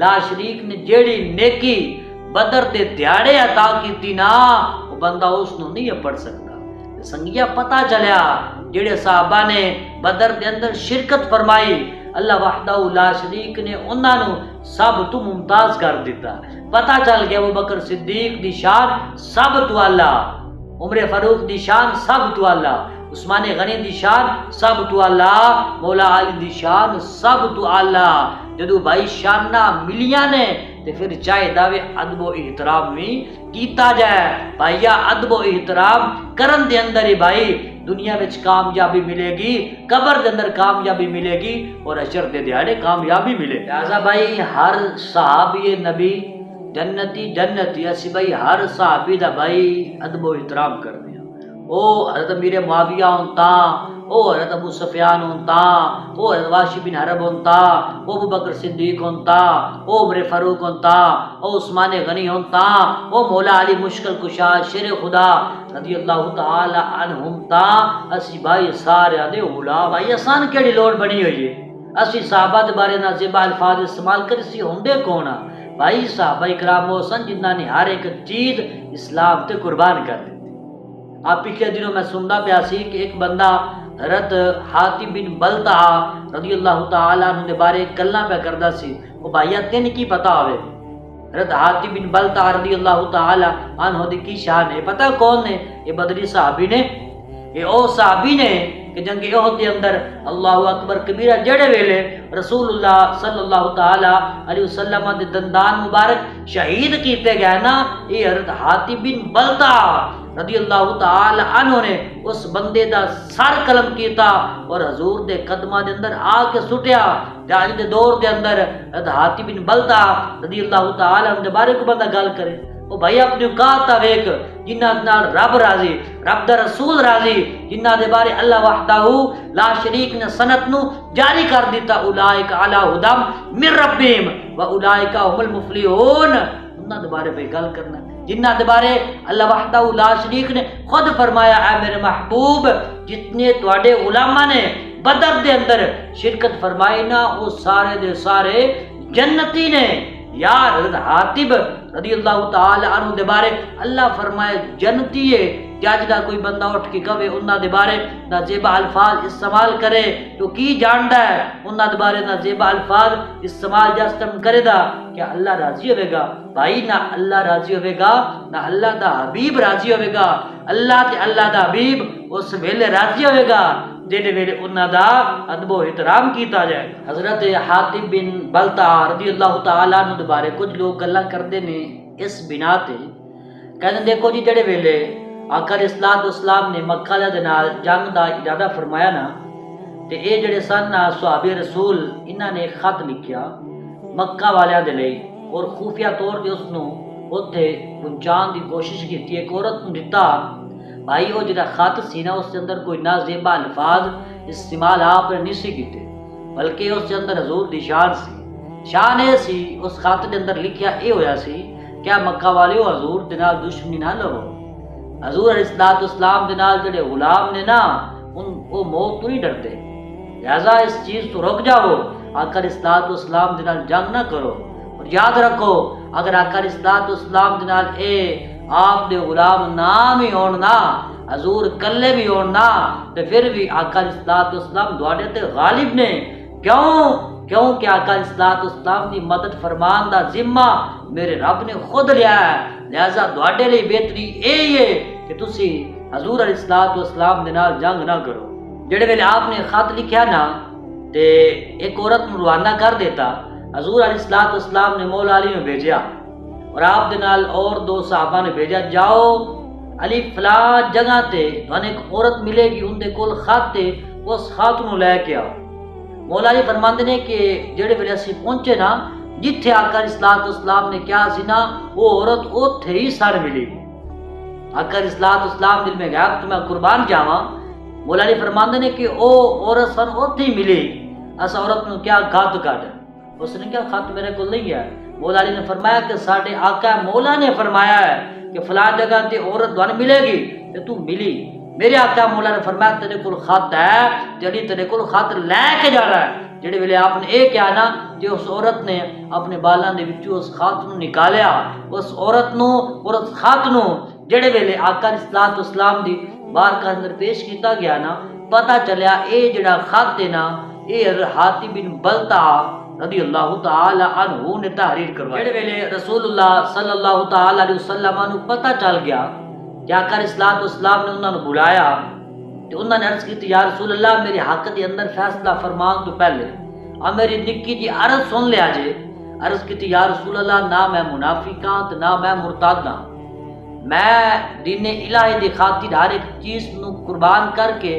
S1: لا شریک نے جیڑی نیکی بدر دے دیاڑے عطا کیتی نا، وہ بندہ اس نو نہیں پڑھ سکتا۔ سنگیا پتہ چلیا جڑے صحابہ نے بدر دے اندر شرکت فرمائی، اللہ وحدہ لا شریک نے انہاں نو سب تو ممتاز کر دیتا۔ پتہ چل گیا ابو بکر صدیق دی شان سب تو اللہ، عمر فاروق دی شان سب تو اللہ، عثمان غنی دی شان سب تو اللہ، مولا علی دی شان سب تو اللہ۔ جدو بھائی شانہ ملیاں نے تے پھر چاہے داوے ادب و احترام بھی کیتا جائے۔ بھائیا ادب و احترام کرن دے اندر ہی بھائی دنیا وچ کامیابی ملے گی، قبر دے اندر کامیابی ملے گی اور حشر دے دیہاڑے کامیابی ملے۔ لہذا بھائی ہر صحابی نبی جنتی اسی بھائی ہر صحابی دا بھائی ادب و احترام کرنے ہیں۔ او حضرت امیر معاویہ ہونتا، او حضرت ابو سفیان ہونتا، او حضرت واشی بن حرب ہونتا، او ابو بکر صدیق ہونتا، او عمر فاروق ہونتا، او عثمان غنی ہونتا، او مولا علی مشکل کشا شیر خدا رضی اللہ تعالی عنہ ہونتا، اسی بھائی سارے دے غلام۔ بھائی آسان کیڑی لوڑ بنی ہوئی ہے اسی صحابہ دے بارے نازیبا الفاظ استعمال کر سی ہوندے کون آ؟ بھائی صحابہ کرام وہ سن جنہاں نے ہر ایک چیز اسلام تے قربان کر دی۔ آپ پچھلے دنوں میں سننا پیا سی کہ ایک بندہ حضرت حاتب بن بلتع رضی اللہ تعالی عنہ دے بارے گلاں پہ کردا سی، وہ بھائیا تین کی پتہ ہوئے حضرت حاتب بن بلتع رضی اللہ تعالی عنہ دی کی شان ہے؟ پتہ کون نے؟ یہ بدری صحابی نے، یہ او صحابی نے کہ جنگ احد دے اندر اللہ اکبر کبیرہ جڑے ویلے رسول اللہ صلی اللہ تعالی علیہ وسلم دے دندان مبارک شہید کیتے گئے نا، یہ حضرت حاتب بن بلتع رضی اللہ تعالی عنہ نے اس بندے دا سر قلم کیتا اور حضور دے قدمہ دے اندر آ کے سٹیا۔ آج دے دور دے اندر حضرت حاتب بن بلتع رضی اللہ تعالی عنہ دے بارے کو بندہ گل کرے، وہ بھائی اپنی اوقات ویک جنہ نال رب راضی، رب دا رسول راضی، جنہ دے بارے اللہ وحدہ لا شریک نے سنت نو جاری کر دیتا، اولئک علی ھدی من ربہم واولئک ھم المفلحون۔ انہاں دے بارے پہ گل کرنا جنہ دے بارے اللہ وحدہ لا شریک نے خود فرمایا، اے میرے محبوب جتنے تواڈے علماء نے بدر دے اندر شرکت فرمائی نا وہ سارے دے سارے جنتی نے۔ یار حضرت حاتب رضی اللہ تعالی عنہ دے بارے اللہ فرمائے جنتی ہے، جاجدہ کوئی بندہ اٹھ کے کہے انہاں دے بارے نہ زیبا الفاظ استعمال کرے تو کی جاندا ہے، انہاں دے بارے نہ زیبا الفاظ استعمال جستم کرے دا کیا اللہ راضی ہوئے گا؟ بھائی نہ اللہ راضی ہوئے گا نہ اللہ دا حبیب راضی ہوئے گا۔ اللہ تے اللہ دا حبیب اس ویلے راضی ہوئے گا جیڑے ویلے انہاں دا ادب و احترام کیتا جائے۔ حضرت حاتب بن بلتع رضی اللہ تعالیٰ عنہ دے بارے کچھ لوگ گلاں کردے نے اس بنا تے کہندے دیکھو جی جڑے ویلے آقا علیہ الصلوۃ والسلام نے مکہ دے نال جنگ دا ارادہ فرمایا نا، تے اے جڑے سن صحابہ رسول انہاں نے ایک خط لکھیا مکہ والیاں دے لئی، اور خفیہ طور تے اس نو اوتھے پہنچان دی کوشش کیتی۔ ایک عورت نوں دتا بھائی، وہ جڑا خط سی نا اس دے اندر کوئی نازیبا الفاظ استعمال آپ نے نہیں سی کیتے، بلکہ اس دے اندر حضور دی شان سی۔ شان اے سی اس خط دے اندر لکھیا اے ہویا سی، کیا مکہ والیو حضور دے نال دشمنی نہ لو، حضور علیہ الصلوۃ والسلام دے نال جڑے غلام نے نا وہ موت تو نہیں ڈرتے، لہذا اس چیز تو رک جاؤ، آقا علیہ الصلوۃ والسلام دے نال جنگ نہ کرو۔ اور یاد رکھو اگر آقا علیہ الصلوۃ والسلام دے نال اے آپ دے غلام نام ہی ہون نا، حضور کلے بھی ہون نا، تے پھر بھی آقا علیہ الصلوۃ والسلام تواڈے تے غالب نے۔ کیوں کہ آقا علیہ الصلوۃ والسلام دی مدد فرمان دا ذمہ میرے رب نے خود لیا ہے، لہذا تواڈے لئی بہتری اے ہی ہے کہ تسی حضور علیہ الصلوۃ والسلام دے نال جنگ نہ کرو۔ جڑے ویلے آپ نے خط لکھیا نا تے ایک عورت نوں روانہ کر دیتا، حضور علیہ الصلوۃ والسلام نے مولا علی نوں بھیجیا اور آپ دے نال اور 2 صحابہ نے بھیجا، جاؤ علی فلاں جگہ تے تھانوں ایک عورت ملے گی، ان دے کول خط تے اس خط نوں لے کے آؤ۔ مولا علی فرماندے نے کہ جڑے ویلے اسی پہنچے نا جتھے آقا علیہ الصلوۃ والسلام نے کیا سی نا وہ عورت اوتھے ہی سر ملی گی۔ آقا علیہ الصلوۃ والسلام دل میں گیا تو میں قربان جاواں، مولا علی فرماندے نے کہ او عورت سن اوتھے ہی ملی، اس عورت نوں کیا خط کڈ، اس نے کیا خط میرے کول نہیں ہے۔ مولا علی نے فرمایا کہ ساڈے آقا مولا نے فرمایا ہے کہ فلاں جگہ تے عورت تانوں ملے گی تے تو ملی۔ میرے آقا مولا نے فرمایا تیرے کول خط ہے، جڑی تیرے کول خط لے کے جانا ہے۔ جڑے ویلے آپ نے اے کہا نا کہ اس عورت نے اپنے بالاں دے وچوں اس خط نوں نکالیا، اس عورت نوں اور اس خط نوں جڑے ویلے آقا علیہ الصلوۃ والسلام دی بارگاہ اندر پیش کیتا گیا نا، پتہ چلیا اے جڑا خط ہے نا اے حاتم بن بلتع رضی اللہ تعالی عنہ نے تحریر کروایا۔ جڑے ویلے رسول اللہ صلی اللہ تعالی علیہ وسلم نو پتہ چل گیا کہ آقا علیہ الصلوۃ والسلام نے انہاں نو بلایا تے انہاں نے عرض کی یا رسول اللہ میرے حق دے اندر فیصلہ فرمان تو پہلے میری نکی جی عرض سن لیا جے۔ عرض کی یا رسول اللہ نہ میں منافق ہاں تے نہ میں مرتد ہاں، میں دین الہی دی خاطر ہر ایک چیز نو قربان کر کے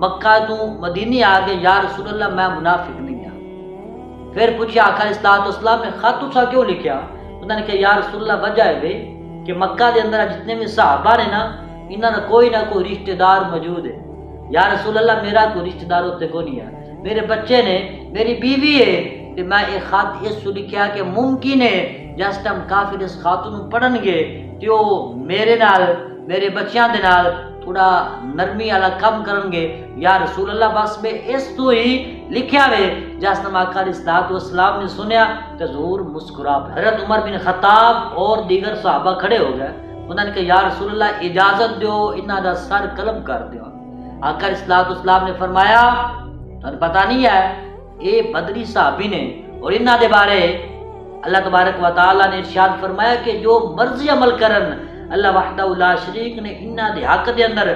S1: مکہ تو مدینے آ گئے، یا رسول اللہ میں منافق نہیں ہاں۔ پھر پوچھا آقا علیہ الصلوۃ والسلام نے خط تسا کیوں لکھیا؟ انہوں نے کہا یا رسول اللہ وجہ ہے کہ مکہ دے اندر جتنے بھی صحابہ نے نا انہاں دا کوئی نہ کوئی رشتہ دار موجود ہے، یا رسول اللہ میرا کوئی رشتہ دار ہوتے کو نہیں ہے، میرے بچے نے، میری بیوی ہے، کہ میں ایک خط اس سے لکھیا کہ ممکن ہے جس ٹائم کافر اس خاتون پڑھن گے کہ وہ میرے نال میرے بچیاں دے نال تھوڑا نرمی والا کم کرن گے، یا رسول اللہ بس میں اس تو ہی لکھیا وے۔ جس ٹائم آقا علیہ الصلوۃ والسلام نے سنیا تو ضرور مسکرا پے۔ حضرت عمر بن خطاب اور دیگر صحابہ کھڑے ہو گئے، انہوں نے کہا یا رسول اللہ اجازت دیو انہاں دا سر قلم کر دیو۔ آقا علیہ الصلوۃ والسلام نے فرمایا تمہیں پتہ نہیں ہے اے بدری صحابی نے، اور انہاں دے بارے اللہ تبارک و تعالی نے ارشاد فرمایا کہ جو مرضی عمل کرن اللہ وحدہ لا شریک نے انہاں دے حق دے اندر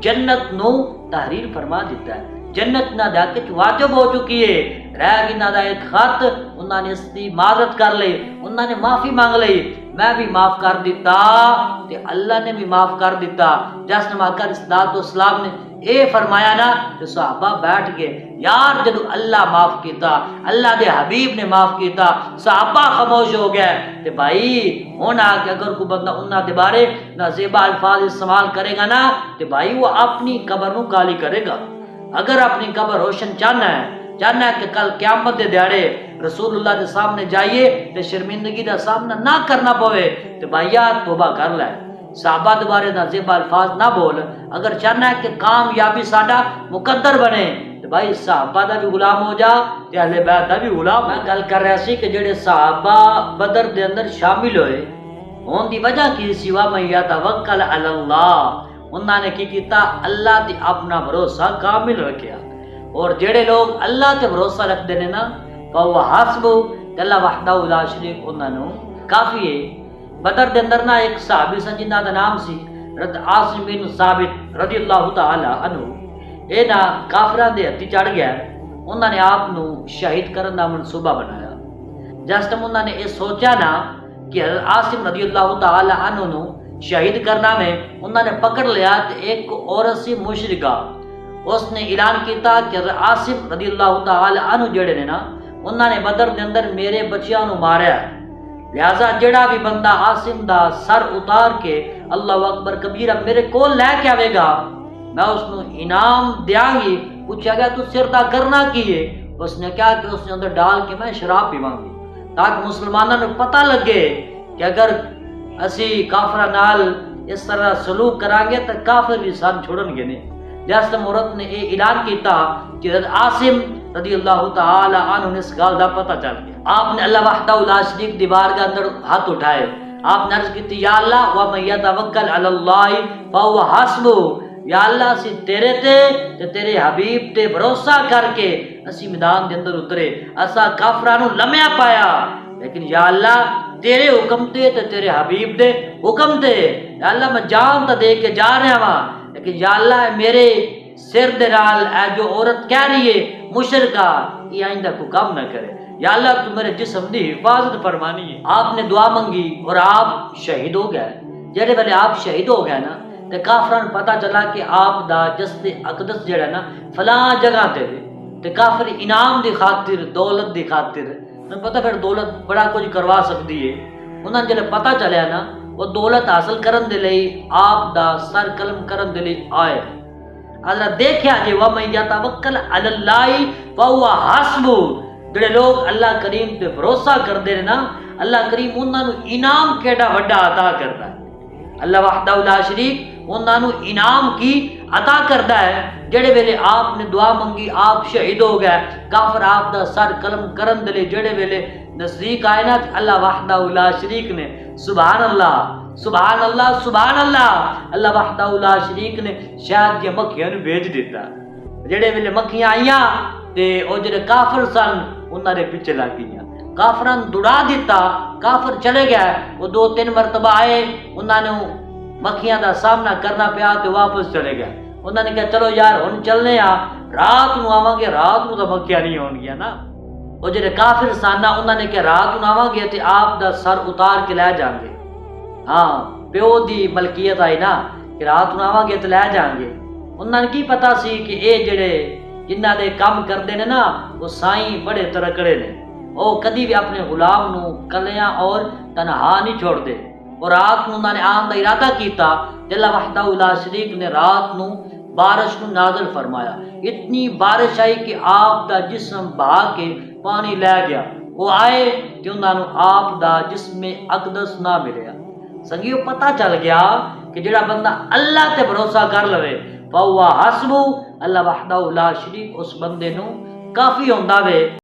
S1: جنت نو تحریر فرما دیتا ہے، جنت نہ دے حق واجب ہو چکی ہے۔ رہ گیا دا ایک خط، انہاں نے اس دی معذرت کر لئی، انہاں نے معافی مانگ لئی، میں بھی معاف کر دیتا تے اللہ نے بھی معاف کر دیتا۔ جس نے آقا علیہ الصلوۃ والسلام نے اے فرمایا نا کہ صحابہ بیٹھ گئے، یار جدو اللہ معاف کیتا، اللہ دے حبیب نے معاف کیتا، صحابہ خاموش ہو گئے تے بھائی ہونا کہ اگر کوئی بندہ انہاں دے بارے نہ زیبا الفاظ استعمال کرے گا نا تے بھائی وہ اپنی قبر نو کالی کرے گا۔ اگر اپنی قبر روشن چاہنا ہے کہ کل قیامت دے دیاڑے رسول اللہ دے سامنے جائیے تے شرمندگی دا سامنا نہ کرنا پوے تے بھائیا توبہ کر لے، صحابہ دے بارے نہ زیبا الفاظ نہ بول۔ اگر چاہنا ہے کہ کامیابی ساڈا مقدر بنے تے بھائی صحابہ دا بھی غلام ہو جا تے اہل بیت دا بھی غلام۔ میں گل کر رہا سی کہ جڑے صحابہ بدر دے اندر شامل ہوئے ہون دی وجہ کی سوا من یتوکل علی اللہ، انہاں نے کی کیتا اللہ تے اپنا بھروسہ کامل رکھیا، اور جڑے لوگ اللہ تے بھروسہ رکھتے ہیں نا فہو حسبہ اللہ وحدہ لا شریک انہاں نوں کافی ہے۔ بدر دے اندر نا ایک صحابی سن جنہاں دا نام سی عاصم بن ثابت رضی اللہ تعالی عنہ، اے نا کافراں دے ہتھی چڑھ گیا، انہاں نے آپ نو شہید کرن دا منصوبہ بنایا۔ جس ٹائم انہاں نے یہ سوچا نا کہ عاصم رضی اللہ تعالی عنہ نو شہید کرنا میں انہوں نے پکڑ لیا تو ایک عورت سی مشرکہ، اس نے اعلان کیتا کہ عاصم رضی اللہ تعالی عنہ جڑے نے نا انہوں نے بدر دے اندر میرے بچیاں نو ماریا ہے، لہذا جڑا بھی بندہ عاصم دا سر اتار کے اللہ اکبر کبیرہ میرے کول لے کے آئے گا میں اس نو انعام دیاں گی۔ پوچھا گیا تو سر دا کرنا کی ہے؟ اس نے کہا کہ اس نے اندر ڈال کے میں شراب پیواں گی تاکہ مسلمانوں کو پتہ لگے کہ اگر اسی کافرہ نال اس طرح سلوک کریں گے تو کافر بھی سان چھوڑن گے نہیں۔ لہذا عورت نے یہ اعلان کیتا کہ عاصم رضی اللہ تعالی عنہ نے اس گل دا پتہ چل گیا۔ آپ نے اللہ وحدہ لا شریک دی بارگاہ اندر ہاتھ اٹھائے، آپ نے عرض کی یا اللہ ومن یتوکل علی اللہ فہو حسبہ، یا اللہ اسی تیرے تے تیرے حبیب تے بھروسہ کر کے اسی میدان دے اندر اترے، اسا کافراں نو لمیا پایا، لیکن یا اللہ تیرے حکم تے تیرے حبیب دے حکم تے یا اللہ میں جان تا دے کے جا رہا ہاں، لیکن یا اللہ میرے سر دے نال اے جو عورت کہہ رہی ہے مشرکہ یہ آئندہ کو کام نہ کرے، یا اللہ تو میرے جسم دی حفاظت فرمانی ہے۔ آپ نے دعا منگی اور آپ شہید ہو گئے۔ جڑے ویلے آپ شہید ہو گئے نا تے کافران پتہ چلا کہ آپ دا جسد اقدس جڑا نا فلاں جگہ تے تے کافر انعام دی خاطر دولت دی خاطر انہوں پتہ پھر دولت بڑا کچھ کروا سکتی ہے، انہوں نے جلے پتہ چلیا نا وہ دولت حاصل کرن دے لئی آپ دا سر قلم کرن دے لئی آئے۔ حضرت دیکھیا جی وَمَن یَتَوَکَّلْ عَلَى اللَّهِ فَهُوَ حَسْبُهُ، جڑے لوگ اللہ کریم تے بھروسہ کردے نا اللہ کریم انہاں نو انعام کیڑا وڈا عطا کردا ہے۔ اللہ وحدہ لا شریک انہاں نو انعام کی عطا کردا ہے۔ جڑے ویلے آپ نے دعا منگی آپ شہید ہو گئے، کافر آپ دا سر قلم کرن دے لئی جڑے ویلے نزدیک آئے نا اللہ وحدہ لا شریک نے سبحان اللہ سبحان اللہ سبحان اللہ، اللہ وحدہ لا شریک نے شاید یہ مکھیاں نو بھیج دیتا۔ جڑے ویلے مکھیاں آئیاں تے او جڑے کافر سن انہاں دے پیچھے لگ گئیاں، کافراں دوڑا دیتا، کافر چلے گئے، وہ 2-3 مرتبہ آئے انہاں نے مکھیاں دا سامنا کرنا پیا تے واپس چلے گئے۔ انہوں نے کہا چلو یار ہن چلنے آ رات نو آواں گے، رات نو تو مکھیاں نہیں ہون گیا نا۔ وہ جڑے کافر سن انہوں نے کہا رات نو آواں گے تے آپ دا سر اتار کے لے جان گے۔ ہاں پیو دی ملکیت آئی نا کہ رات نو آواں گے تے لے جان گے۔ انہوں نے کی پتا سی کہ اے جڑے جنہ دے کام کردے نے نا وہ سائیں بڑے ترکڑے نے، وہ کدی بھی اپنے غلام نو کلیاں اور تنہا نہیں چھوڑ دے۔ اور رات نو انہوں نے آن دا ارادہ کیتا، اللہ وحدہ لا شریک نے رات نو بارش کو نازل فرمایا، اتنی بارش آئی کہ آپ دا جسم بہا کے پانی لے گیا۔ وہ آئے کہ انہوں نے آپ دا جسم اقدس نہ ملیا۔ سنگیو پتہ چل گیا کہ جڑا بندہ اللہ تے بھروسہ کر لوے فَهُوَ حَسْبُهُ، اللہ وحدہ لا شریک اس بندے نو کافی ہوندا وے۔